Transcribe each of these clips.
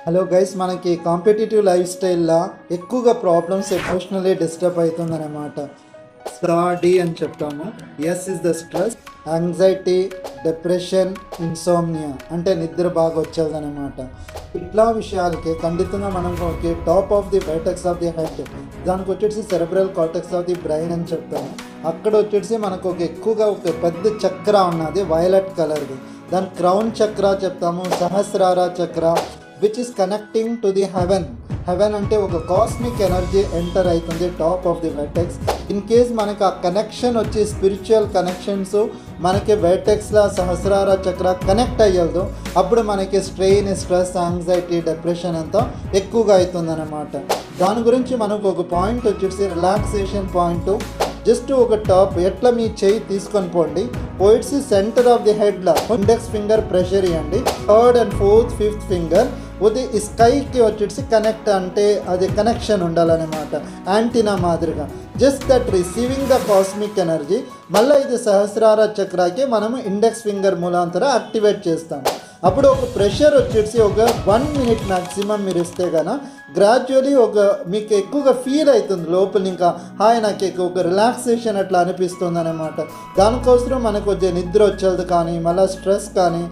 Hello guys, మనకి competitive life స్టైల్లో ఎక్కువగా ప్రాబ్లమ్స్ ఎమోషనలీ డిస్టర్బ్ అవుతుందన్నమాట. డి అని చెప్తాము. S is the stress, anxiety, depression, insomnia అంటే నిద్ర బాగా వచ్చేదన్నమాట. ఇట్లా విషయాలకి ఖండితంగా మనం top of the vertex of the head, దానికి వచ్చేసి cerebral cortex of the brain అని చెప్తాము. అక్కడ వచ్చేసి మనకు ఎక్కువగా ఒక పెద్ద చక్ర ఉన్నది, వైలెట్ కలర్ది. దాని క్రౌన్ చక్ర చెప్తాము, సహస్రార చక్ర, which is connecting to the haven అంటే ఒక కాస్మిక్ ఎనర్జీ ఎంటర్ అవుతుంది top of the vertex. In case మనకి ఆ కనెక్షన్ వచ్చి స్పిరిచువల్ కనెక్షన్స్ మనకి వెర్టెక్స్లో సహస్రార చక్ర కనెక్ట్ అయ్యదు, అప్పుడు మనకి స్ట్రెయిన్, స్ట్రెస్, యాంగ్జైటీ, డిప్రెషన్ అంతా ఎక్కువగా అవుతుందన్నమాట. దాని గురించి మనకు ఒక పాయింట్ వచ్చేసి రిలాక్సేషన్ పాయింట్. జస్ట్ ఒక టాప్ ఎట్లా మీ చెయ్యి తీసుకొని పోయిట్స్ సెంటర్ ఆఫ్ ది హెడ్లో ఇండెక్స్ ఫింగర్ ప్రెషర్ ఇవ్వండి, third and fourth, fifth finger ఉది స్కైకి వచ్చేసి కనెక్ట్ అంటే అది కనెక్షన్ ఉండాలన్నమాట, యాంటీనా మాదిరిగా. Just that receiving the cosmic energy. మళ్ళీ ఇది సహస్రార చక్రాకి మనము ఇండెక్స్ ఫింగర్ మూలాంతర యాక్టివేట్ చేస్తాము. అప్పుడు ఒక ప్రెషర్ వచ్చేసి ఒక 1 minute మ్యాక్సిమం మీరు ఇస్తే కన్నా గ్రాడ్యువలీ మీకు ఎక్కువగా ఫీల్ అవుతుంది లోపల, ఇంకా హాయ్ నాకు ఎక్కువ ఒక రిలాక్సేషన్ అట్లా అనిపిస్తుంది అనమాట. దానికోసం మనకు వచ్చే నిద్ర వచ్చేది కానీ, మళ్ళీ స్ట్రెస్ కానీ,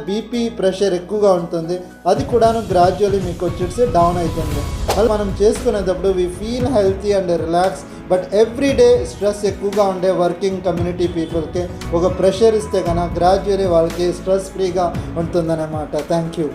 బీపీ ప్రెషర్ ఎక్కువగా ఉంటుంది, అది కూడాను గ్రాడ్యువలీ మీకు వచ్చేసి డౌన్ అవుతుంది. మళ్ళీ మనం చేసుకునేటప్పుడు we feel healthy and relax. But every day stress ఎక్కువగా ఉండే వర్కింగ్ కమ్యూనిటీ పీపుల్కి ఒక ప్రెషర్ ఇస్తే కన్నా గ్రాడ్యువలీ వాళ్ళకి స్ట్రెస్ ఫ్రీగా ఉంటుందన్నమాట. Thank you.